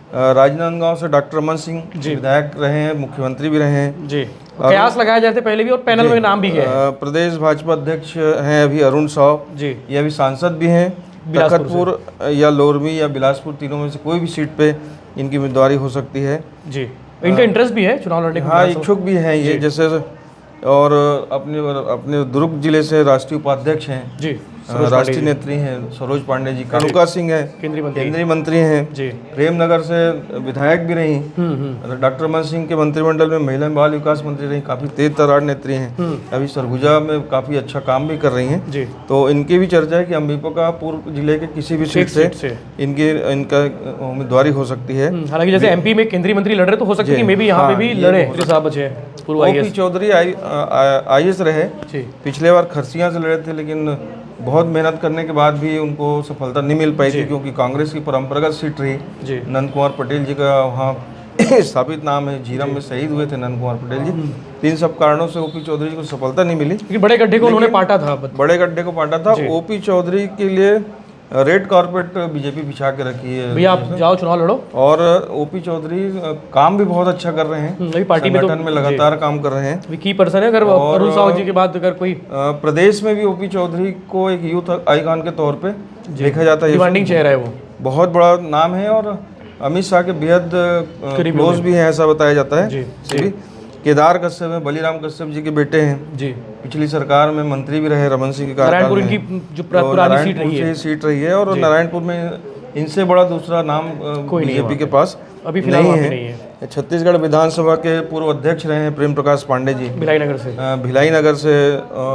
राजनांदगांव से डॉक्टर रमन सिंह विधायक रहे हैं, मुख्यमंत्री भी रहे हैं जी। कयास लगाए जाते पहले भी और पैनल में नाम भी गए। प्रदेश भाजपा अध्यक्ष हैं अभी अरुण साव जी, ये अभी सांसद भी हैं। तखतपुर या लोरमी या बिलासपुर, तीनों में से कोई भी सीट पे इनकी उम्मीदवारी हो सकती है जी। इनका इंटरेस्ट भी है चुनाव लड़ने का? हाँ, इच्छुक भी हैं ये, जैसे और अपने दुर्ग जिले से राष्ट्रीय उपाध्यक्ष हैं जी, राष्ट्रीय नेत्री हैं सरोज पांडे जी, कनुका सिंह है केंद्रीय मंत्री हैं जी, प्रेमनगर से विधायक भी रही, डॉक्टर रमन सिंह के मंत्रिमंडल में महिला बाल विकास मंत्री रही, काफी तेज तर्रार नेत्री हैं, अभी सरगुजा में काफी अच्छा काम भी कर रही हैं जी। तो इनकी भी चर्चा है कि अंबिकापुर जिले के किसी भी सीट से इनका उम्मीदवारी हो सकती है। हालांकि जैसे एमपी में केंद्रीय मंत्री लड़ रहे तो हो सकता है कि मे भी यहाँ पे भी लड़े। ओपी चौधरी IAS रहे, पिछले बार खरसिया से लड़े थे, लेकिन बहुत मेहनत करने के बाद भी उनको सफलता नहीं मिल पाई थी, क्योंकि कांग्रेस की परंपरागत सीट रही। नंद कुमार पटेल जी का वहाँ स्थापित नाम है, झीरम में शहीद हुए थे नंद कुमार पटेल जी। इन सब कारणों से ओपी चौधरी को सफलता नहीं मिली। बड़े गड्ढे को उन्होंने पाटा था, बड़े गड्ढे को पाटा था। ओपी चौधरी के लिए रेड कारपेट बीजेपी बिछा के रखी है, भैया आप जाओ चुनाव लड़ो। और ओपी चौधरी काम भी बहुत अच्छा कर रहे हैं, पार्टी में में लगातार काम कर रहे हैं, की पर्सन है। अगर अरुण साव जी के बाद अगर कोई प्रदेश में भी ओपी चौधरी को एक यूथ आइकॉन के तौर पे देखा जाता है, डिमांडिंग चेहरा है, वो बहुत बड़ा नाम है और अमित शाह के बेहद क्लोज भी हैं, ऐसा बताया जाता है। केदार कश्यप है, बलीराम कश्यप जी के बेटे हैं जी, पिछली सरकार में मंत्री भी रहे रमन सिंह के कार्यकाल में। इनकी जो पुरानी सीट रही है और नारायणपुर में इनसे बड़ा दूसरा नाम बीजेपी के पास अभी फिलहाल नहीं है। छत्तीसगढ़ विधानसभा के पूर्व अध्यक्ष रहे हैं प्रेम प्रकाश पांडे जी, भिलाई नगर से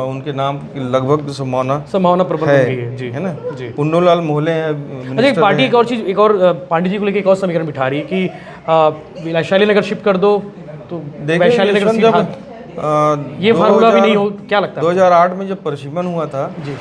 उनके नाम की लगभग संभावना है ना। पुन्नूलाल मोहले हैं। एक पार्टी एक और चीज, एक और पांडे जी को लेकर एक और समीकरण बिठा रही कि वैशाली नगर शिफ्ट कर दो, तो वैशाली नगर जब ये फार्मूला भी नहीं हो, क्या लगता है? 2008 में जब प्रशिमन हुआ था जी,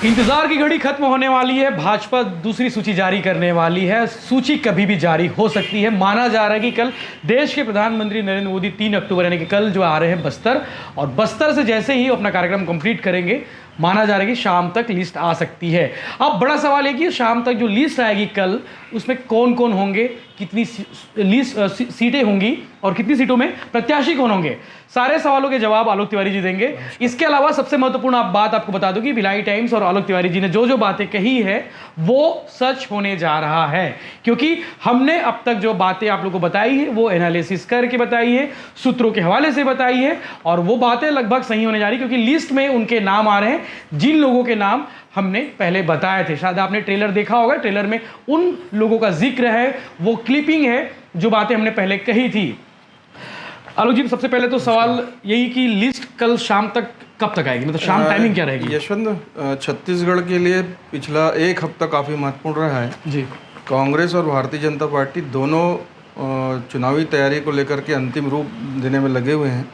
इंतजार की घड़ी खत्म होने वाली है। भाजपा दूसरी सूची जारी करने वाली है। सूची कभी भी जारी हो सकती है। माना जा रहा है कि कल देश के प्रधानमंत्री नरेंद्र मोदी 3 अक्टूबर यानी कि कल जो आ रहे हैं बस्तर, और बस्तर से जैसे ही अपना कार्यक्रम कंप्लीट करेंगे, माना जा रहा है कि शाम तक लिस्ट आ सकती है। अब बड़ा सवाल है कि शाम तक जो लिस्ट आएगी कल, उसमें कौन कौन होंगे, कितनी सीटें होंगी और कितनी सीटों में प्रत्याशी कौन होंगे, सारे सवालों के जवाब आलोक तिवारी जी देंगे। इसके अलावा सबसे महत्वपूर्ण बात आपको बता दूं कि भिलाई टाइम्स और आलोक तिवारी जी ने जो जो बातें कही है वो सच होने जा रहा है, क्योंकि हमने अब तक जो बातें आप लोगों को बताई है वो एनालिसिस करके बताई है, सूत्रों के हवाले से बताई है, और वो बातें लगभग सही होने जा रही, क्योंकि लिस्ट में उनके नाम आ रहे हैं जिन लोगों के नाम हमने पहले बताए थे। शायद आपने ट्रेलर देखा होगा, ट्रेलर में उन लोगों का जिक्र है, वो क्लिपिंग है जो बातें हमने पहले कही थी। आलोक जी, सबसे पहले तो सवाल यही कि लिस्ट कल शाम तक कब तक आएगी, मतलब शाम टाइमिंग क्या रहेगी? यशवंत, छत्तीसगढ़ के लिए पिछला एक हफ्ता काफ़ी महत्वपूर्ण रहा है जी। कांग्रेस और भारतीय जनता पार्टी दोनों चुनावी तैयारी को लेकर के अंतिम रूप देने में लगे हुए हैं,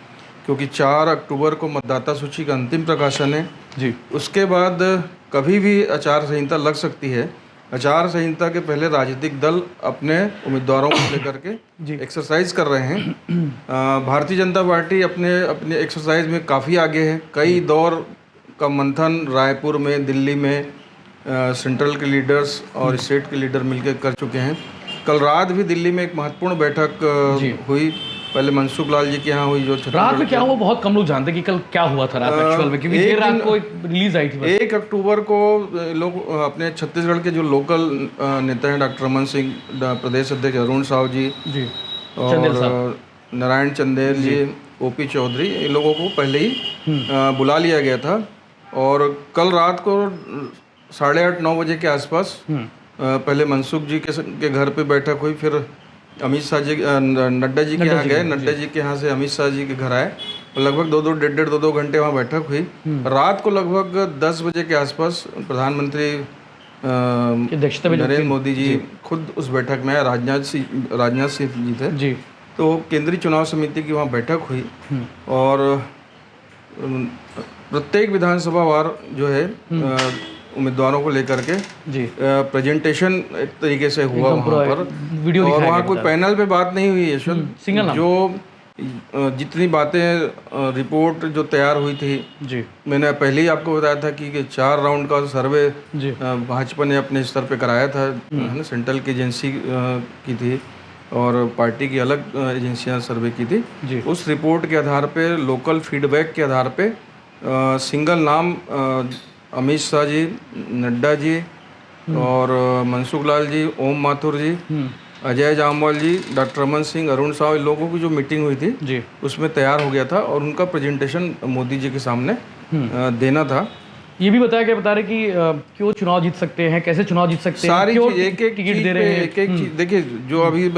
क्योंकि 4 अक्टूबर को मतदाता सूची का अंतिम प्रकाशन है जी। उसके बाद कभी भी आचार संहिता लग सकती है। आचार संहिता के पहले राजनीतिक दल अपने उम्मीदवारों को लेकर के एक्सरसाइज कर रहे हैं। भारतीय जनता पार्टी अपने एक्सरसाइज में काफ़ी आगे है। कई दौर का मंथन रायपुर में, दिल्ली में सेंट्रल के लीडर्स और स्टेट के लीडर मिलकर कर चुके हैं। कल रात भी दिल्ली में एक महत्वपूर्ण बैठक हुई, पहले मनसुख लाल जी के यहाँ हुई। जो रात में क्या हुआ बहुत कम लोग जानते कि कल क्या हुआ था रात एक्चुअल में, क्योंकि देर रात को एक रिलीज आई थी। 1 अक्टूबर को लोग अपने छत्तीसगढ़ के जो लोकल नेता हैं, डॉक्टर रमन सिंह, प्रदेश अध्यक्ष अरुण साव जी और नारायण चंदेल जी, ओपी चौधरी, इन लोगों को पहले ही बुला लिया गया था। और कल रात को 8:30-9 बजे के आसपास पहले मनसुख जी के घर पे बैठक हुई, फिर अमित शाह जी, नड्डा जी के यहाँ गए, नड्डा जी के यहाँ से अमित शाह जी के घर आए, लगभग 2-2 घंटे वहाँ बैठक हुई। रात को लगभग 10 बजे के आसपास प्रधानमंत्री नरेंद्र मोदी जी खुद उस बैठक में आए, राजनाथ सिंह जी थे जी। तो केंद्रीय चुनाव समिति की वहाँ बैठक हुई और प्रत्येक विधानसभा वार जो है उम्मीदवारों को लेकर के जी प्रेजेंटेशन एक तरीके से हुआ वहाँ पर, वीडियो और वहाँ कोई पैनल पे बात नहीं हुई यशवंत। जो जितनी बातें रिपोर्ट जो तैयार हुई थी जी, मैंने पहले ही आपको बताया था कि 4 राउंड का सर्वे भाजपा ने अपने स्तर पे कराया था, है ना, सेंट्रल की एजेंसी की थी। और पार्टी की अलग एजेंसियां सर्वे की थी। जी। उस रिपोर्ट के आधार पे, लोकल फीडबैक के आधार पे सिंगल नाम अमित शाह जी, नड्डा जी और मनसुख लाल जी, ओम माथुर जी, अजय जामवाल जी, डॉक्टर रमन सिंह, अरुण साव, इन लोगों की जो मीटिंग हुई थी जी। उसमें तैयार हो गया था और उनका प्रेजेंटेशन मोदी जी के सामने देना था। ये भी बताया क्या बता रहे कि क्यों चुनाव जीत सकते हैं, कैसे चुनाव जीत सकते हैं, सारी क्यों चीज एक एक टिकट दे रहे हैं। एक एक चीज देखिए, जो अभी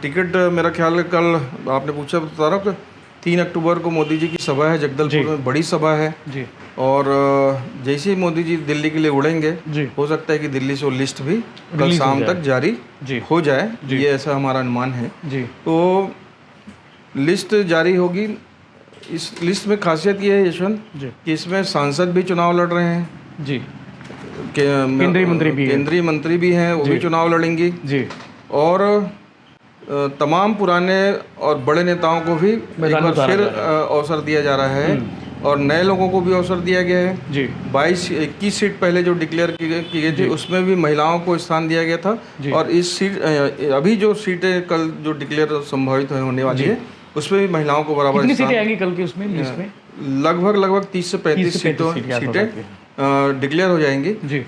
टिकट मेरा ख्याल है कल आपने पूछा बता रहा हूँ, 3 अक्टूबर को मोदी जी की सभा है जगदलपुर में, बड़ी सभा है जी। और जैसे ही मोदी जी दिल्ली के लिए उड़ेंगे, जी। हो सकता है कि दिल्ली से वो लिस्ट भी कल रिलीज हो शाम जाए। तक जारी जी। हो जाए, ये ऐसा हमारा अनुमान है। जी। तो लिस्ट जारी होगी। इस लिस्ट में खासियत ये है यशवंत जी। कि इसमें सांसद भी चुनाव लड़ रहे हैं, जी। केंद्रीय मंत्री भी हैं, वो भी चुनाव लड़ेंगी जी। और तमाम पुराने और बड़े नेताओं को भी एक बार फिर अवसर दिया जा रहा है और नए लोगों को भी अवसर दिया गया है। जी। 21 सीट पहले जो डिक्लेयर की गई थी उसमें भी महिलाओं को स्थान दिया गया था और इस सीट अभी जो सीटें कल जो डिक्लेयर संभावित होने वाली है उसमें भी महिलाओं को बराबर कितनी सीटें आएंगी कल की उसमें लिस्ट में? लगभग 30 से 35 सीटें डिक्लेयर हो जाएंगी जी।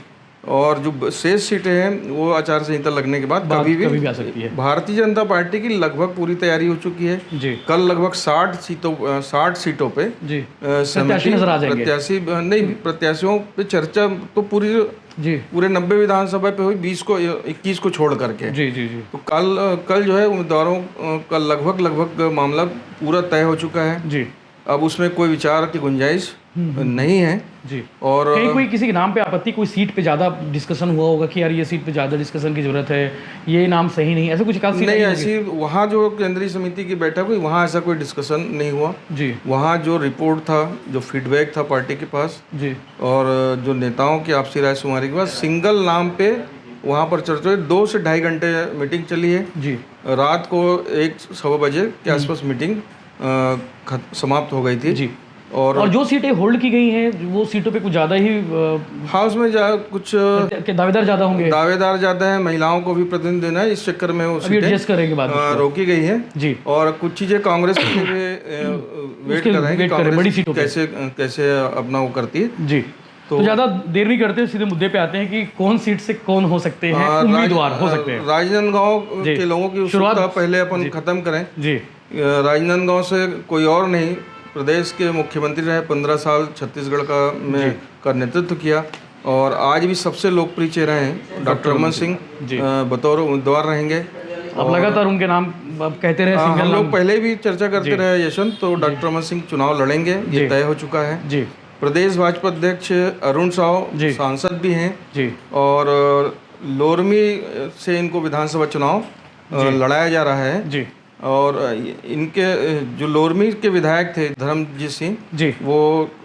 और जो शेष सीटें हैं वो आचार संहिता लगने के बाद कभी भी आ सकती है। भारतीय जनता पार्टी की लगभग पूरी तैयारी हो चुकी है। जी। कल लगभग 60 सीटों पे जी प्रत्याशी नजर आ जाएंगे। प्रत्याशियों पे चर्चा तो पूरे 90 विधानसभा पे हुई, 21 को छोड़ करके। जी जी जी। तो कल जो है उम्मीदवारों का लगभग मामला पूरा तय हो चुका है। जी। अब उसमें कोई विचार की गुंजाइश नहीं है। जी। और कोई किसी के नाम पे आपत्ति, कोई सीट पे ज़्यादा डिस्कशन हुआ होगा कि यार ये सीट पे ज़्यादा डिस्कशन की जरूरत है, ये नाम सही नहीं, ऐसा कुछ खास नहीं? ऐसी वहाँ जो केंद्रीय समिति की बैठक हुई वहाँ ऐसा कोई डिस्कशन नहीं हुआ। जी। वहाँ जो रिपोर्ट था, जो फीडबैक था पार्टी के पास जी और जो नेताओं की आपसी राय शुमारी के बाद सिंगल नाम पे वहाँ पर चर्चा हुई। 2 से 2.5 घंटे मीटिंग चली है जी। रात को 1-1:15 बजे के आसपास मीटिंग समाप्त हो गई थी जी। और जो सीटें होल्ड की गई हैं वो सीटों पे कुछ ज़्यादा ही हाउस में कुछ दावेदार ज़्यादा होंगे, दावेदार ज़्यादा है, महिलाओं को भी प्रतिनिधि देना है, इस चक्कर में वो सीटें रोकी गई है जी। और कुछ चीज़ें कांग्रेस के लिए वेट कर रहे हैं, कांग्रेस कैसे अपना वो करती है जी। तो ज़्यादा देर नहीं करते, सीधे मुद्दे पे आते हैं कि कौन सीट से कौन हो सकते हैं उम्मीदवार हो सकते हैं। राजनांदगांव के लोगों की शुरुआत पहले अपन खत्म करें जी। राजनांदगांव से कोई और नहीं, प्रदेश के मुख्यमंत्री रहे 15 साल, छत्तीसगढ़ का नेतृत्व किया और आज भी सबसे लोकप्रिय चेहरा हैं डॉक्टर रमन सिंह बतौर उम्मीदवार रहेंगे। अब लगातार उनके नाम कहते रहे, हम लोग पहले भी चर्चा करते रहे यशवंत, तो डॉक्टर रमन सिंह चुनाव लड़ेंगे, ये तय हो चुका है जी। प्रदेश भाजपा अध्यक्ष अरुण साव सांसद भी हैं जी और लोरमी से इनको विधानसभा चुनाव लड़ाया जा रहा है जी। और इनके जो लोरमी के विधायक थे धर्मजीत सिंह जी, वो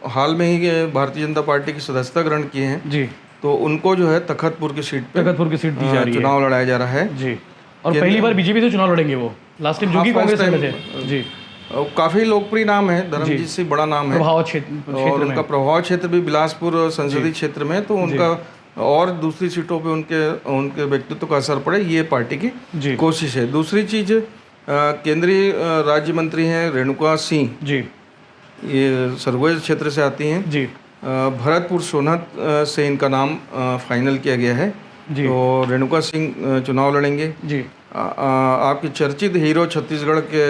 हाल में ही भारतीय जनता पार्टी की सदस्यता ग्रहण किए हैं जी। तो उनको जो है तखतपुर की सीट दी जा रही है, चुनाव लड़ाया जा रहा है जी। और पहली बार बीजेपी से चुनाव लड़ेंगे वो, लास्ट टाइम जो कि कांग्रेस में थे जी। काफी लोकप्रिय नाम है, धर्मजीत सिंह बड़ा नाम है, प्रभाव क्षेत्र और उनका प्रभाव क्षेत्र भी बिलासपुर संसदीय क्षेत्र में, तो उनका और दूसरी सीटों पे उनके व्यक्तित्व का असर पड़े, ये पार्टी की कोशिश है। दूसरी चीज, केंद्रीय राज्य मंत्री हैं रेणुका सिंह जी, ये सरगुजा क्षेत्र से आती हैं जी। भरतपुर सोनहत से इनका नाम फाइनल किया गया है जी। तो रेणुका सिंह चुनाव लड़ेंगे जी। आपके चर्चित हीरो छत्तीसगढ़ के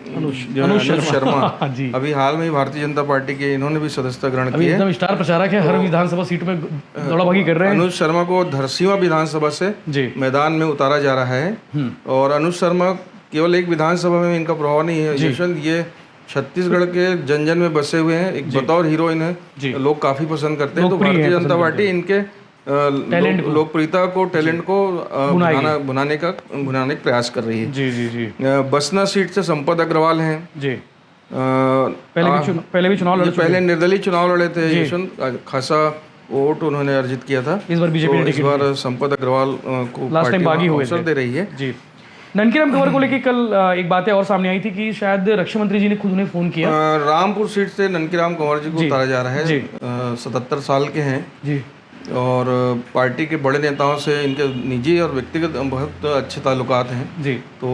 अनुज शर्मा जी, अभी हाल में ही भारतीय जनता पार्टी के इन्होंने भी सदस्यता ग्रहण की है, एकदम स्टार प्रचारक है, हर विधानसभा सीट में दौड़ाभागी कर रहे हैं। अनुज शर्मा को धरसीवा विधानसभा से मैदान में उतारा जा रहा है और अनुज शर्मा केवल एक विधानसभा में इनका प्रभाव नहीं है यशवंत, ये छत्तीसगढ़ के जन जन में बसे हुए हैं, एक बतौर हीरोइन है, लोग काफी पसंद करते हैं। तो भारतीय जनता पार्टी इनके लोकप्रियता को, टैलेंट को बुनाने का प्रयास कर रही है जी जी जी। बसना सीट से संपत अग्रवाल हैं जी, पहले भी चुनाव लड़े, पहले निर्दलीय चुनाव लड़े थे यशवंत, खासा वोट उन्होंने अर्जित किया था। इस बार बीजेपी ने, इस बार संपत अग्रवाल को लास्ट टाइम बागी हुए अवसर दे रही है जी। ननकीराम कंवर को लेकर कल एक बातें और सामने आई थी कि शायद रक्षा मंत्री जी ने खुद उन्हें फोन किया। रामपुर सीट से ननकीराम कंवर जी को उतारा जा रहा है, 77 साल के हैं जी और पार्टी के बड़े नेताओं से इनके निजी और व्यक्तिगत बहुत अच्छे ताल्लुकात हैं जी। तो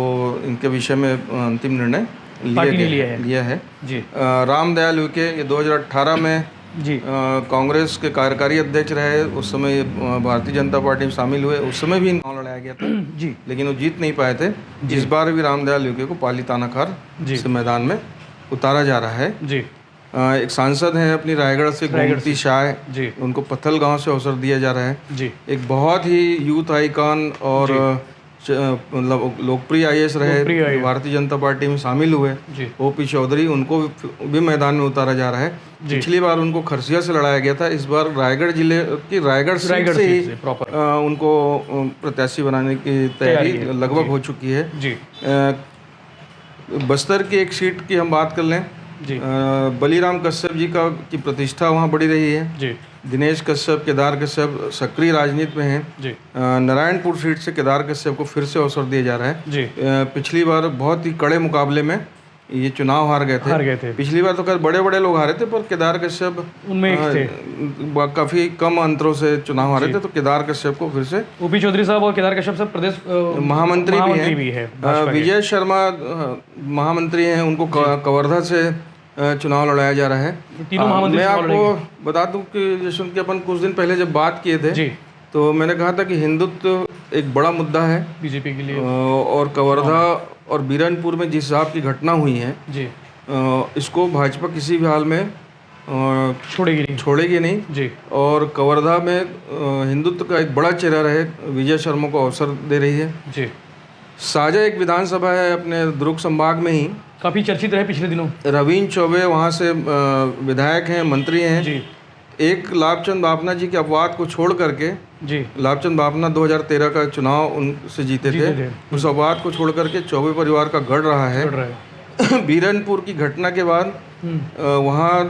इनके विषय में अंतिम निर्णय पार्टी ने लिया है जी। रामदयाल उइके ये 2018 में जी कांग्रेस के कार्यकारी अध्यक्ष रहे, उस समय भारतीय जनता पार्टी में शामिल हुए, उस समय भी इनको लड़ाया गया था जी, लेकिन वो जीत नहीं पाए थे। इस बार भी रामदयाल उइके को पाली तानाखार से मैदान में उतारा जा रहा है जी। एक सांसद हैं अपनी रायगढ़ से गोमती शाह जी, उनको पत्थल गांव से अवसर दिया जा रहा है जी। एक बहुत ही यूथ आइकॉन और मतलब लोकप्रिय आईएएस रहे, भारतीय जनता पार्टी में शामिल हुए ओपी चौधरी, उनको भी मैदान में उतारा जा रहा है। पिछली बार उनको खरसिया से लड़ाया गया था, इस बार रायगढ़ जिले की रायगढ़ सीट से ही उनको प्रत्याशी बनाने की तैयारी लगभग हो चुकी है जी। बस्तर की एक सीट की हम बात कर लें जी। बलीराम कश्यप जी की प्रतिष्ठा वहाँ बढ़ी रही है जी। दिनेश कश्यप, केदार कश्यप सक्रिय राजनीति में हैं जी। नारायणपुर सीट से केदार कश्यप को फिर से अवसर दिया जा रहा है जी। पिछली बार बहुत ही कड़े मुकाबले में ये चुनाव हार गए थे। पिछली बार तो खैर बड़े बड़े लोग हारे थे पर केदार कश्यप उनमें एक थे, काफी कम अंतरों से चुनाव हारे थे, तो केदार कश्यप को फिर से ओपी चौधरी साहब और केदार कश्यप साहब प्रदेश महामंत्री भी हैं। विजय शर्मा महामंत्री हैं, उनको कवर्धा से चुनाव लड़ाया जा रहा है। मैं आपको बता दूं कि जशवंत की अपन कुछ दिन पहले जब बात किए थे जी, तो मैंने कहा था कि हिंदुत्व एक बड़ा मुद्दा है बीजेपी के लिए और कवर्धा और बीरनपुर में जिस हिसाब की घटना हुई है जी, इसको भाजपा किसी भी हाल में छोड़ेगी नहीं जी। और कवर्धा में हिंदुत्व का एक बड़ा चेहरा रहे विजय शर्मा को अवसर दे रही है जी। साझा एक विधानसभा है अपने दुर्ग संभाग में ही, काफ़ी चर्चित रहे पिछले दिनों। रवीन चौबे वहाँ से विधायक हैं, मंत्री हैं जी। एक लाभचंद बाफना जी के अपवाद को छोड़ करके जी, लाभचंद बाफना 2013 का चुनाव उनसे जीते थे। उस अपवाद को छोड़ करके चौबे परिवार का गढ़ रहा है। बीरनपुर की घटना के बाद वहाँ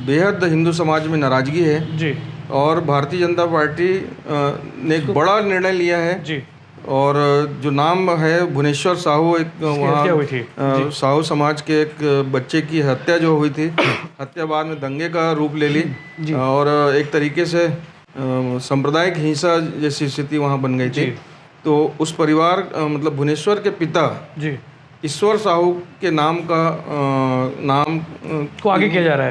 बेहद हिंदू समाज में नाराजगी है जी। और भारतीय जनता पार्टी ने एक बड़ा निर्णय लिया है जी। और जो नाम है भुवनेश्वर साहू, एक वहाँ साहू समाज के एक बच्चे की हत्या जो हुई थी, हत्या बाद में दंगे का रूप ले ली और एक तरीके से सांप्रदायिक हिंसा जैसी स्थिति वहाँ बन गई थी। तो उस परिवार मतलब भुवनेश्वर के पिता जी ईश्वर साहू के नाम को आगे किया जा रहा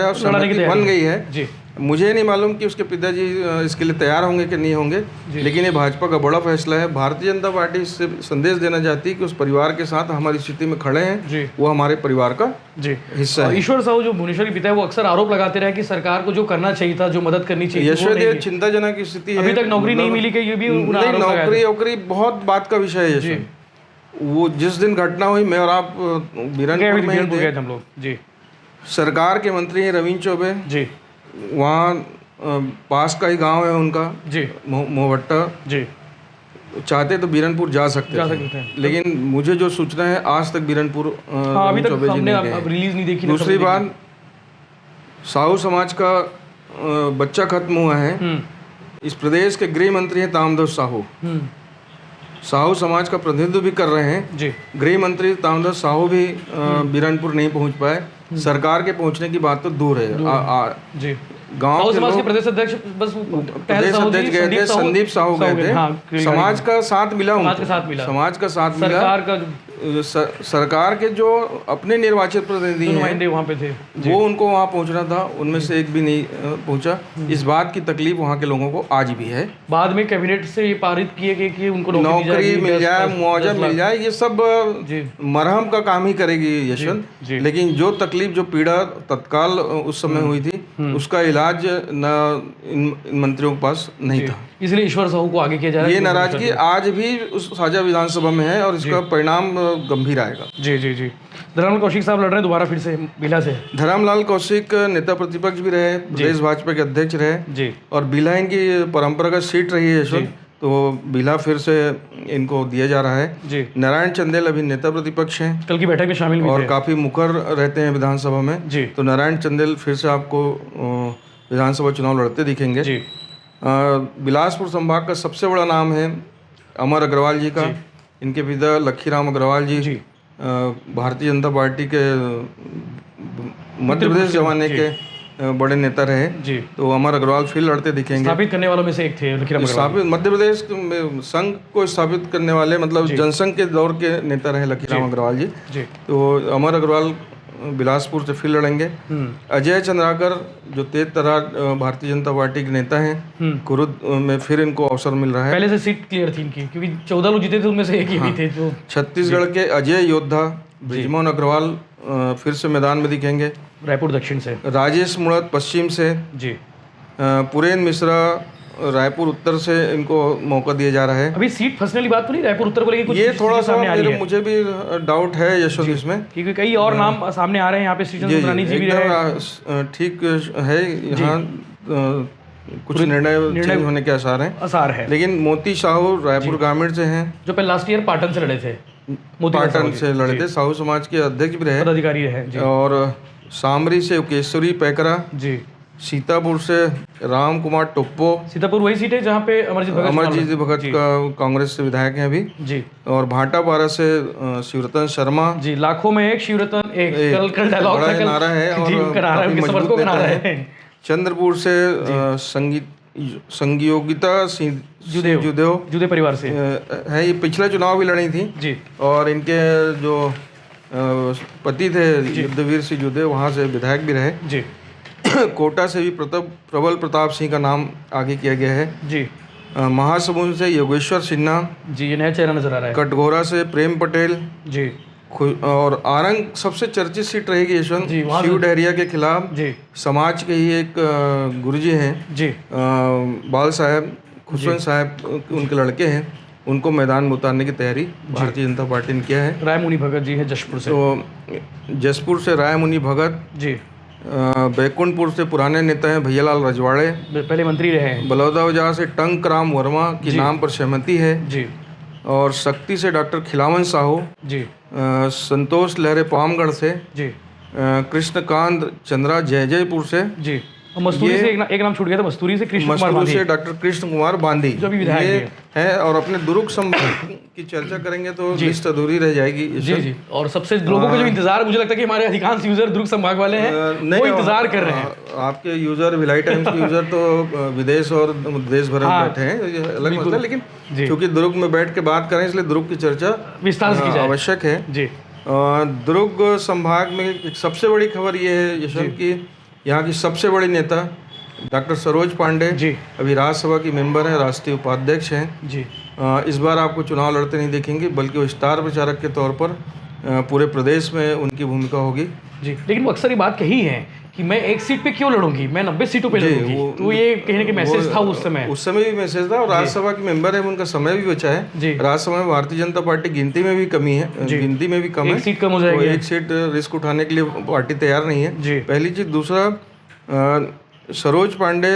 है और सहमति बन गई है जी। मुझे नहीं मालूम कि उसके पिताजी इसके लिए तैयार होंगे कि नहीं होंगे, लेकिन ये भाजपा का बड़ा फैसला है। भारतीय जनता पार्टी इससे संदेश देना चाहती है कि उस परिवार के साथ हमारी स्थिति में खड़े हैं, वो हमारे परिवार का हिस्सा है। ईश्वर साहू जो भुवनेश्वर के पिता है, वो अक्सर आरोप लगाते रहे कि सरकार को जो करना चाहिए था, जो मदद करनी चाहिए, यशवंत चिंताजनक स्थिति है, अभी तक नौकरी नहीं मिली कि ये भी नौकरी बहुत बात का विषय है यशवंत। वो जिस दिन घटना हुई, मैं और आप बीरनपुर में थे हम लोग जी। सरकार के मंत्री हैं रवीन चौबे जी, वहाँ पास का ही गांव है उनका जी, मोहभट्टा जी। चाहते तो बीरनपुर जा सकते हैं, लेकिन मुझे जो सूचना है आज तक बीरनपुर अभी तक हमने रिलीज नहीं देखी। दूसरी बात, साहू समाज का बच्चा खत्म हुआ है। इस प्रदेश के गृह मंत्री हैं तामध्वज साहू, साहू समाज का प्रतिनिधित्व भी कर रहे हैं जी। गृह मंत्री तामध्वज साहू भी बीरनपुर नहीं पहुंच पाए। सरकार के पहुंचने की बात तो दूर है जी। गांव के लोग प्रदेश अध्यक्ष गए थे, संदीप साहू गए थे। समाज का साथ मिला, समाज का साथ मिला। सरकार के जो अपने निर्वाचित प्रतिनिधि हैं वहाँ पे थे, वो उनको वहाँ पहुँचना था, उनमें से एक भी नहीं पहुँचा। इस बात की तकलीफ वहाँ के लोगों को आज भी है। बाद में कैबिनेट से ये पारित किए गए कि उनको नौकरी मिल जाए, मुआवजा मिल जाए, ये सब मरहम का काम ही करेगी यशवंत। लेकिन जो तकलीफ, जो पीड़ा तत्काल उस समय हुई थी, उसका इलाज न इन मंत्रियों के पास नहीं था, इसलिए ईश्वर साहू को आगे किया जा रहा है। ये नाराजगी आज भी उस साझा विधानसभा में है और इसका परिणाम गंभीर आएगा जी जी जी। धरमलाल कौशिक साहब लड़ रहे हैं दोबारा फिर से बिला से। धरमलाल कौशिक नेता प्रतिपक्ष भी रहे, प्रदेश भाजपा के अध्यक्ष रहे जी। और बिला इनकी परंपरागत सीट रही है यशवंत, तो बिला फिर से इनको दिया जा रहा है जी। नारायण चंदेल अभी नेता प्रतिपक्ष हैं, कल की बैठक में शामिल हुए और काफी मुखर रहते हैं विधानसभा में जी। तो नारायण चंदेल फिर से आपको विधानसभा चुनाव लड़ते दिखेंगे जी। बिलासपुर संभाग का सबसे बड़ा नाम है अमर अग्रवाल जी का। इनके पिता लखीराम अग्रवाल जी भारतीय जनता पार्टी के मध्य प्रदेश जमाने के बड़े नेता रहे। जी। तो अमर अग्रवाल फिर लड़ते दिखेंगे। स्थापित करने वालों में से एक थे लकीराम अग्रवाल। स्थापित मध्य प्रदेश में संघ को स्थापित करने वाले मतलब जनसंघ के दौर के नेता रहे लकीराम अग्रवाल जी। जी। तो अमर अग्रवाल बिलासपुर से फिर लड़ेंगे। अजय चंद्राकर जो तेज तर्रार भारतीय जनता पार्टी के नेता हैं, कुरुद में फिर इनको अवसर मिल रहा है। पहले से सीट क्लियर थी इनकी, क्योंकि 14 लोग जीते थे, उनमें से एक ही भी थे जो। छत्तीसगढ़ के अजय योद्धा ब्रिजमोहन अग्रवाल फिर से मैदान में दिखेंगे, रायपुर दक्षिण से। राजेश मुड़त पश्चिम से जी। पुरेन मिश्रा रायपुर उत्तर से इनको मौका दिया जा रहा है। अभी सीट फंसने वाली बात तो नहीं रायपुर उत्तर को लेकर? कुछ ये थोड़ा सा सामने आ रही है, मुझे भी डाउट है यशवंत इसमें, क्योंकि कई और नाम सामने आ रहे हैं। यहाँ पे श्रीचंद्र सुंदरानी जी भी रहे। ठीक है, यहाँ कुछ निर्णय चेंज होने के आसार हैं। लेकिन मोती साहू रायपुर ग्रामीण से हैं, जो पहले लास्ट ईयर पाटन से लड़े थे। पाटन से लड़े थे, साहू समाज के अध्यक्ष भी रहे, पदाधिकारी रहे। और सामरी से केशरी पैकरा जी, सीतापुर से राम कुमार टोप्पो। सीतापुर वही सीट है जहाँ पे अमरजीत भगत का कांग्रेस से विधायक हैं अभी जी। और भाटापारा से शिवरतन शर्मा जी। लाखों में एक शिवरतन, एक कल डायलॉग का नारा है और मजबूत नारा है। चंद्रपुर से संगीयोगिता जुदेव परिवार से है। ये पिछला चुनाव भी लड़ी थी जी, और इनके जो पति थे युद्धवीर सिंह जुदेव, वहाँ से विधायक भी रहे जी। कोटा से भी प्रबल प्रताप सिंह का नाम आगे किया गया है जी। महासमुंद से योगेश्वर सिन्हा जी, ये नया चेहरा नजर आ रहा है। कटघोरा से प्रेम पटेल जी। और आरंग सबसे चर्चित सीट रहेगी यशवंत, शिव डहरिया के खिलाफ जी। समाज के ही एक गुरुजी हैं जी, बाल साहब खुशवंत साहब, उनके लड़के हैं, उनको मैदान में उतारने की तैयारी भारतीय जनता पार्टी ने किया है। रायमुनि भगत जी है जशपुर से, तो जशपुर से रायमुनि भगत जी। बैकुंठपुर से पुराने नेता हैं भैयालाल रजवाड़े, पहले मंत्री रहे हैं। बलौदाबाजार से टंकराम वर्मा की नाम पर सहमति है जी। और शक्ति से डॉक्टर खिलावन साहू जी। संतोष लहरे पामगढ़ से जी। कृष्णकांत चंद्रा जयपुर से जी। मस्तूरी से एक नाम छूट गया था, मस्तूरी से कृष्ण कुमार बांधी, डॉक्टर कृष्ण कुमार बांधी जो भी विधायक है। और अपने दुर्ग संभाग की चर्चा करेंगे तो लिस्ट अधूरी रह जाएगी जी जी। और सबसे लोगों को जो इंतजार, मुझे लगता है कि हमारे अधिकांश यूजर दुर्ग संभाग वाले हैं, वो इंतजार कर रहे हैं। आपके यूजर, भिलाई टाइम्स के यूजर तो विदेश और देश भर में बैठे हैं, ये अलग मसला है। लेकिन क्योंकि दुर्ग में बैठ के बात करें, इसलिए दुर्ग की चर्चा विस्तार से की जाए आवश्यक है जी। दुर्ग संभाग में सबसे बड़ी खबर ये है यशवंत की, यहाँ की सबसे बड़ी नेता डॉक्टर सरोज पांडे जी, अभी राज्यसभा की मेंबर हैं, राष्ट्रीय उपाध्यक्ष हैं जी। इस बार आपको चुनाव लड़ते नहीं देखेंगे, बल्कि वो स्टार प्रचारक के तौर पर पूरे प्रदेश में उनकी भूमिका होगी जी। लेकिन वो अक्सर ये बात कही है कि मैं एक सीट पे क्यों लड़ूंगी, मैं 90 सीटों पे लड़ूंगी। तो ये कहीं ना कहीं मैसेज था उस समय भी मैसेज था। और राज्यसभा की मेंबर है, उनका समय भी बचा है जी। राज्यसभा में भारतीय जनता पार्टी गिनती में भी कमी है, गिनती में भी कम है, सीट कम हो जाएगी, एक सीट रिस्क उठाने के लिए पार्टी तैयार नहीं है, पहली चीज। दूसरा, सरोज पांडे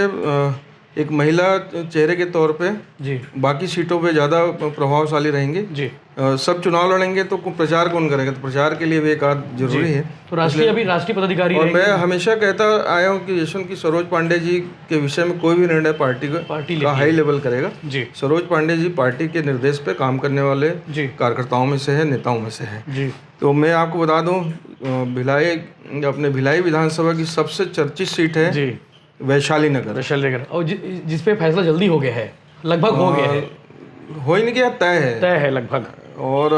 एक महिला चेहरे के तौर पे जी बाकी सीटों पे ज़्यादा प्रभावशाली रहेंगे जी। सब चुनाव लड़ेंगे तो प्रचार कौन करेगा, तो प्रचार के लिए भी एक आध जरूरी है। तो राष्ट्रीय पदाधिकारी, और मैं हमेशा कहता आया हूँ कि यशवंत की सरोज पांडे जी के विषय में कोई भी निर्णय पार्टी का हाई लेवल करेगा जी। सरोज पांडे जी पार्टी के निर्देश पे काम करने वाले कार्यकर्ताओं में से है, नेताओं में से है जी। तो मैं आपको बता दूँ, भिलाई विधानसभा की सबसे चर्चित सीट है वैशाली नगर, और जिस पे फैसला जल्दी हो गया है, लगभग हो गया है, हो ही नहीं गया, तय है लगभग। और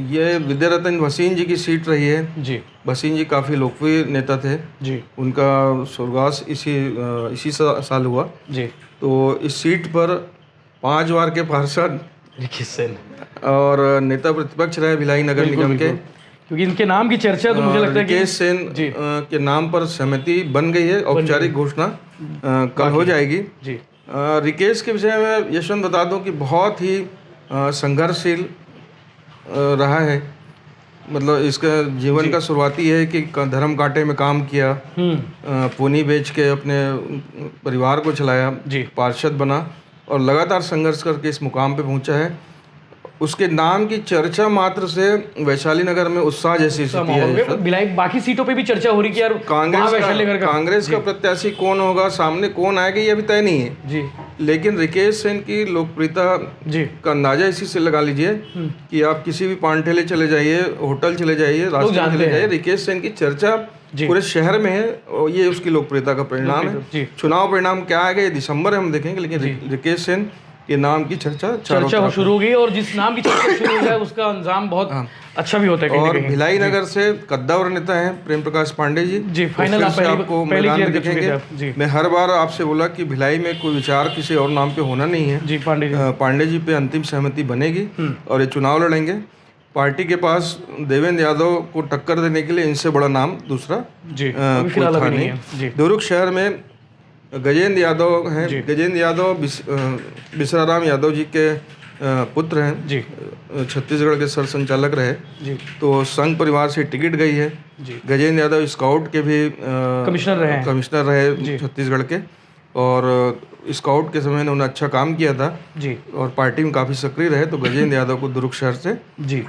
ये विद्यारतन भसीन जी की सीट रही है जी। भसीन जी काफ़ी लोकप्रिय नेता थे जी, उनका स्वर्गवास इसी साल हुआ जी। तो इस सीट पर 5 बार के पार्षद और नेता प्रतिपक्ष रहे भिलाई नगर निगम के, क्योंकि इनके नाम की चर्चा तो मुझे लगता है कि सेन के नाम पर सहमति बन गई है, औपचारिक घोषणा कल हो जाएगी जी। रिकेश के विषय में यशवंत बता दूं कि बहुत ही संघर्षशील रहा है, मतलब इसका जीवन का शुरुआती है कि धर्म कांटे में काम किया, पूनी बेच के अपने परिवार को चलाया जी, पार्षद बना और लगातार संघर्ष करके इस मुकाम पे पहुंचा है। उसके नाम की चर्चा मात्र से वैशाली नगर में उत्साह जैसी स्थिति है। बाकी सीटों पे भी चर्चा हो रही है कि यार कांग्रेस का प्रत्याशी कौन होगा, सामने कौन आएगा, ये अभी तय नहीं है जी। लेकिन रिकेश सेन की लोकप्रियता जी का अंदाजा इसी से लगा लीजिए कि आप किसी भी पान ठेले चले जाइए, होटल चले जाइए, रास्ते में जानते चले हैं। जाइए, रिकेश सेन की चर्चा जी। पूरे शहर में है और ये उसकी लोकप्रियता का परिणाम जी। है। चुनाव परिणाम क्या आएगा ये दिसंबर में हम देखेंगे, लेकिन रिकेश सेन के नाम की चर्चा शुरू हो गई और जिस नाम की चर्चा शुरू हो जाए उसका अंजाम बहुत अच्छा भी होता है कहीं ना और कहीं। भिलाई नगर से कद्दावर नेता हैं प्रेम प्रकाश पांडे जी। जी, फाइनल तो आप फिर से पहली आपको पहली मैदान में क्लियर कर चुके थे आप। जी दिखेंगे। मैं हर बार आपसे बोला कि भिलाई में कोई विचार किसी और नाम पे होना नहीं है। जी पांडे जी पांडे जी पे अंतिम सहमति बनेगी और ये चुनाव लड़ेंगे। पार्टी के पास देवेंद्र यादव को टक्कर देने के लिए इनसे बड़ा नाम दूसरा जी कोई अभी फिलहाल था अभी नहीं नहीं। है। जी दुर्ग शहर में गजेंद्र यादव हैं। गजेंद्र यादव बिसराराम यादव जी के पुत्र हैं। जी छत्तीसगढ़ के सर संचालक रहे। जी तो संघ परिवार से टिकट गई है। जी गजेंद्र यादव स्काउट के भी कमिश्नर रहे रहे छत्तीसगढ़ के, और स्काउट के समय उन्होंने अच्छा काम किया था जी और पार्टी में काफ़ी सक्रिय रहे। तो गजेंद्र यादव को दुर्ग शहर से जी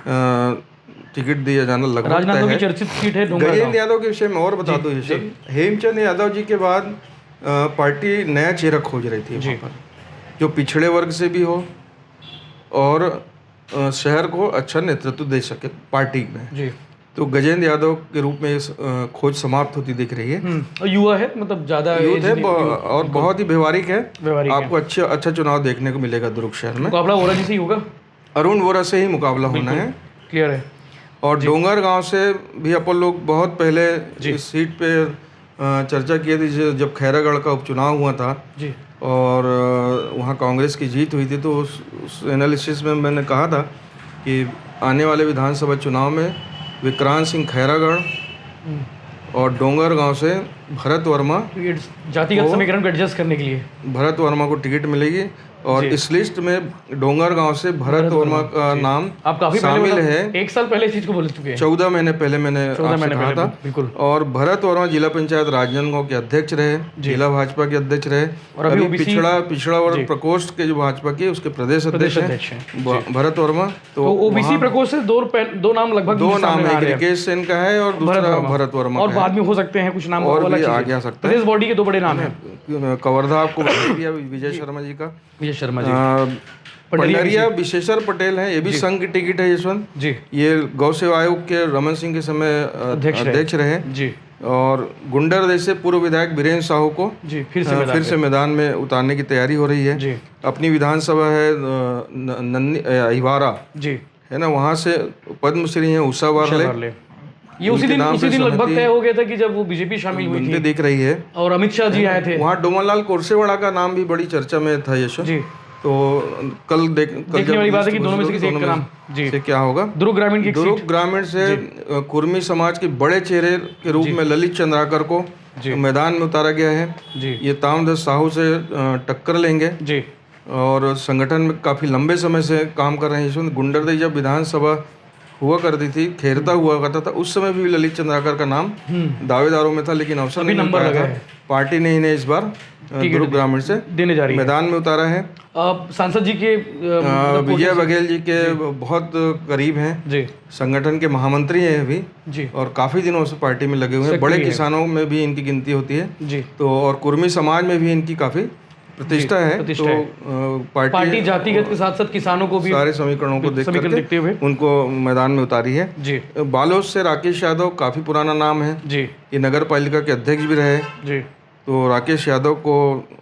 टिकट दिया जाना लगभग राजनांदगांव तय की है। चर्चित सीट है डोंगरगांव। गजेंद्र यादव के विषय में और बता दो ये हेमचंद यादव जी के बाद पार्टी नया चेहरा खोज रही थी वहाँ पर, जो पिछड़े वर्ग से भी हो और शहर को अच्छा नेतृत्व दे सके पार्टी में। जी तो गजेंद्र यादव के रूप में खोज समाप्त होती दिख रही है। और युवा है, मतलब ज्यादा यूथ है और बहुत ही व्यवहारिक है। व्यवहारिक है। आपको अच्छा चुनाव देखने को मिलेगा दुर्ग शहर में। मुकाबला वोरा जी से ही होगा। अरुण वोरा से ही मुकाबला होना है। क्लियर है। और डोंगर गांव से भी अपन लोग बहुत पहले इस सीट पे चर्चा किए थी जब खैरागढ़ का उपचुनाव हुआ था जी और वहाँ कांग्रेस की जीत हुई थी। तो उस एनालिसिस में मैंने कहा था कि आने वाले विधानसभा चुनाव में विक्रांत सिंह खैरागढ़ और डोंगर गांव से भरत वर्मा, जातिगत समीकरण को एडजस्ट करने के लिए भरत वर्मा को टिकट मिलेगी। और इस लिस्ट में डोंगर गांव से भरत वर्मा का नाम आप काफी शामिल है। एक साल पहले इस चीज को बोल चुके हैं। 14 महीने पहले मैंने आपसे कहा था। बिल्कुल। और भरत वर्मा जिला पंचायत राजनांदगांव के अध्यक्ष रहे, जिला भाजपा के अध्यक्ष रहे और अभी पिछड़ा वर्ग प्रकोष्ठ के जो भाजपा के उसके प्रदेश अध्यक्ष हैं भरत वर्मा। तो ओबीसी प्रकोष्ठ से दो नाम लगभग दो नाम है, रिकेश सेन का है और दूसरा भरत वर्मा और बाद में हो सकते हैं कुछ नाम और भी आगे आ सकता है। प्रदेश बॉडी के दो बड़े नाम है। कवर्धा आपको बता दिया विजय शर्मा जी का। विजय शर्मा जी पंडरिया विशेश्वर पटेल हैं, ये भी संघ की टिकट है यशवंत जी। ये गौ सेवा आयोग के रमन सिंह के समय अध्यक्ष रहे जी। और गुंडरदेश से पूर्व विधायक बीरेन्द्र साहू को जी फिर से मैदान में उतारने की तैयारी हो रही है। जी। अपनी विधानसभा है अहिवारा जी है ना, वहाँ से पद्मश्री हैं उषा वार्ले। ये उसी दिन लगभग तय हो गया था कि जब वो बीजेपी शामिल हुई थी दिख रही है। और अमित शाह जी आए थे। वहाँ डोमनलाल कोरसेवाड़ा का नाम भी बड़ी चर्चा में था यशवंत जी। तो कल देखने वाली बात है कि दोनों में से किसी एक का नाम जी से क्या होगा। दुर्ग ग्रामीण से कुर्मी समाज के बड़े चेहरे के रूप में ललित चंद्राकर को मैदान में उतारा गया है जी। ये तामधस साहू से टक्कर लेंगे जी और संगठन में काफी लंबे समय से काम कर रहे हैं। गुंडरदेही जब विधानसभा हुआ करती थी, खेरता हुआ करता था, उस समय भी ललित चंद्राकर का नाम दावेदारों में था, लेकिन अवसर नहीं मिल पाया था। पार्टी ने इन्हें इस बार दुर्ग ग्रामीण से देने जा रही है, मैदान में उतारा है। सांसद जी के विजय बघेल जी के बहुत करीब हैं जी, संगठन के महामंत्री हैं अभी जी और काफी दिनों से पार्टी में लगे हुए हैं। बड़े किसानों में भी इनकी गिनती होती है जी। तो और कुर्मी समाज में भी इनकी काफी प्रतिष्ठा है। तो पार्टी जातिगत के साथ साथ किसानों को भी सारे समीकरणों को देखते हुए उनको मैदान में उतारी है जी। बालोद से राकेश यादव काफी पुराना नाम है जी, ये नगर पालिका के अध्यक्ष भी रहे जी। तो राकेश यादव को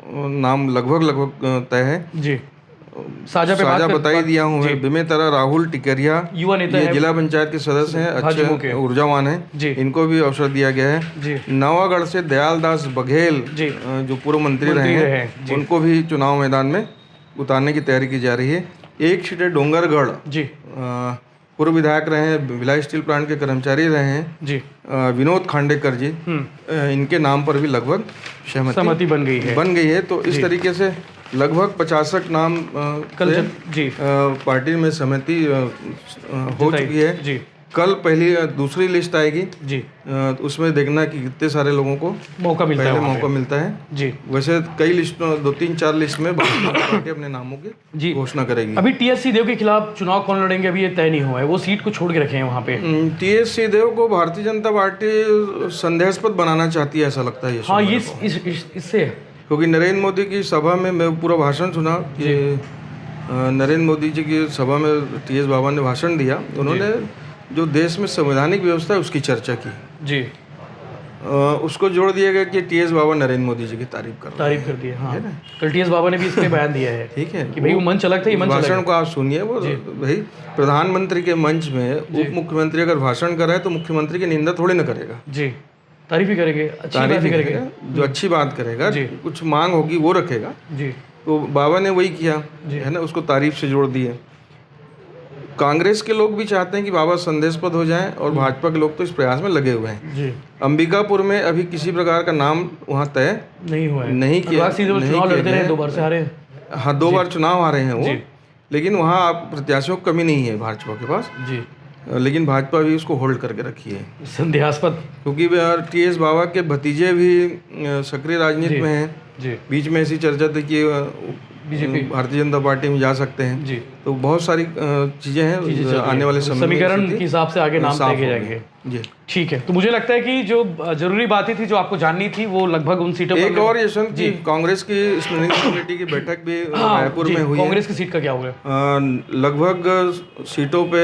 नाम लगभग तय है जी। साझा बताई दिया हूँ मैं। बिमेतरा राहुल टिकरिया युवा नेता ये जिला पंचायत के सदस्य हैं, अच्छे ऊर्जावान हैं, इनको भी अवसर दिया गया है। नवागढ़ से दयाल दास बघेल जो पूर्व मंत्री रहे हैं, उनको भी चुनाव मैदान में उतारने की तैयारी की जा रही है। एक सीट है डोंगरगढ़ जी, पूर्व विधायक रहे हैं, भिलाई स्टील प्लांट के कर्मचारी रहे हैं जी, विनोद खांडेकर जी, इनके नाम पर भी लगभग सहमति बन गई है। तो इस तरीके से लगभग 50 नाम कल जी पार्टी में सहमति हो चुकी है जी। कल दूसरी लिस्ट आएगी जी, उसमें देखना कि कितने सारे लोगों को मौका मिलता है जी। वैसे कई लिस्टों 2-3-4 लिस्ट में पार्टी अपने नामों की घोषणा करेगी। अभी टीएस देव के खिलाफ चुनाव कौन लड़ेंगे अभी ये तय नहीं हुआ है, वो सीट को छोड़ के रखे हैं वहाँ पे। टीएस देव को भारतीय जनता पार्टी संदेहास्पद बनाना चाहती है, ऐसा लगता है। हाँ, इससे क्योंकि नरेंद्र मोदी की सभा में मैं पूरा भाषण सुना कि नरेंद्र मोदी जी की सभा में टीएस बाबा ने भाषण दिया। उन्होंने जो देश में संवैधानिक व्यवस्था है उसकी चर्चा की जी। उसको जोड़ दिया गया कि टीएस बाबा नरेंद्र मोदी जी की तारीफ कर दी है। हाँ, कल टीएस बाबा ने भी इस पे बयान दिया है। ठीक है कि भाई वो मंच अलग था, ये मंच अलग भाषण को आप सुनिए। वो भाई प्रधानमंत्री के मंच में उप मुख्यमंत्री अगर भाषण कर रहा है तो मुख्यमंत्री की निंदा थोड़ी ना करेगा जी, तारीफ ही करेंगे, तारीफ ही करेगा। जो अच्छी बात करेगा, कुछ मांग होगी वो रखेगा जी। तो बाबा ने वही किया है ना, उसको तारीफ से जोड़ दिए। कांग्रेस के लोग भी चाहते हैं कि बाबा संदेशपद हो जाएं और भाजपा के लोग तो इस प्रयास में लगे हुए हैं जी। अंबिकापुर में अभी किसी प्रकार का नाम वहाँ तय नहीं हुआ है, नहीं किया, चुनाव लड़ते रहे, 2 बार से हारे। हाँ, 2 बार चुनाव हारे हैं वो, लेकिन वहाँ आप प्रत्याशियों की कमी नहीं है भाजपा के पास जी। लेकिन भाजपा भी उसको होल्ड करके रखी है, संदेहास्पद। क्योंकि टीएस बाबा के भतीजे भी सक्रिय राजनीति में हैं जी। बीच में ऐसी चर्चा थी कि बीजेपी भारतीय जनता पार्टी में जा सकते हैं जी। तो बहुत सारी चीजें हैं आने वाले समय समीकरण के हिसाब से आगे नाम तय किए जाएंगे जी। ठीक है, तो मुझे लगता है कि जो जरूरी बातें थी जो आपको जाननी थी वो लगभग उन सीटों एक और यशवंत जी, कांग्रेस की स्टैंडिंग कमेटी की बैठक भी रायपुर में हुई। कांग्रेस की सीट का क्या हो गया? लगभग सीटों पे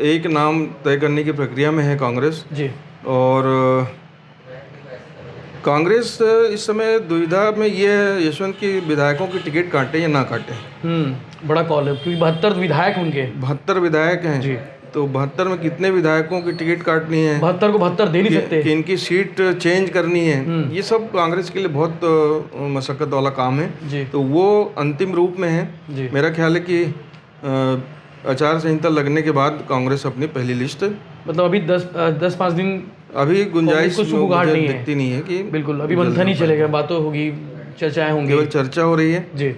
एक नाम तय करने की प्रक्रिया में है कांग्रेस जी। और कांग्रेस इस समय दुविधा में ये है यशवंत की विधायकों की टिकट काटे या ना काटे। बड़ा कॉल है, क्योंकि 72 विधायक उनके 72 विधायक हैं जी। तो 72 में कितने विधायकों की टिकट काटनी है, 72 को 72 दे नहीं सकते, कि इनकी सीट चेंज करनी है, ये सब कांग्रेस के लिए बहुत मशक्कत वाला काम है जी। तो वो अंतिम रूप में है जी। मेरा ख्याल है कि आचार संहिता लगने के बाद कांग्रेस अपनी पहली लिस्ट, मतलब अभी 10-5 दिन अभी गुंजाइश दिखती नहीं है कि बिल्कुल अभी मंथन ही चलेगा, बातें होगी, चर्चाएं होंगी, केवल चर्चा हो रही है जी।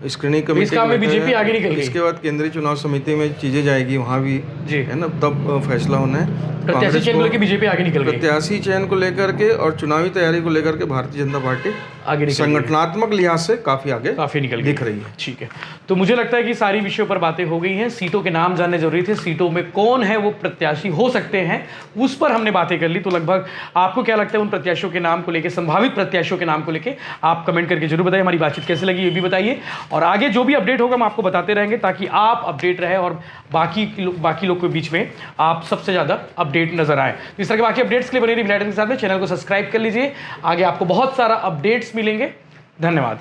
स्क्रीनिंग कमेटी में बीजेपी आगे निकल गई। इसके बाद केंद्रीय चुनाव समिति में चीजें जाएगी, वहाँ भी जी है ना, तब फैसला होना है। प्रत्याशी चयन को लेकर बीजेपी आगे निकल गई, प्रत्याशी चयन को लेकर के और चुनावी तैयारी को लेकर के भारतीय जनता पार्टी आगे संगठनात्मक लिहाज से काफी निकल दिख रही है। ठीक है, तो मुझे लगता है कि सारी विषयों पर बातें हो गई हैं। सीटों के नाम जानने जरूरी थे, सीटों में कौन है वो प्रत्याशी हो सकते हैं उस पर हमने बातें कर ली। तो लगभग आपको क्या लगता है उन प्रत्याशियों के नाम को लेकर, संभावित प्रत्याशियों के नाम को लेकर आप कमेंट करके जरूर बताइए। हमारी बातचीत कैसे लगी ये भी बताइए, और आगे जो भी अपडेट होगा हम आपको बताते रहेंगे ताकि आप अपडेट रहे और बाकी लोग के बीच में आप सबसे ज़्यादा अपडेट नजर आए। तो इस तरह के बाकी अपडेट्स के लिए बने रहिए के साथ में, चैनल को सब्सक्राइब कर लीजिए। आगे आपको बहुत सारा अपडेट्स मिलेंगे। धन्यवाद।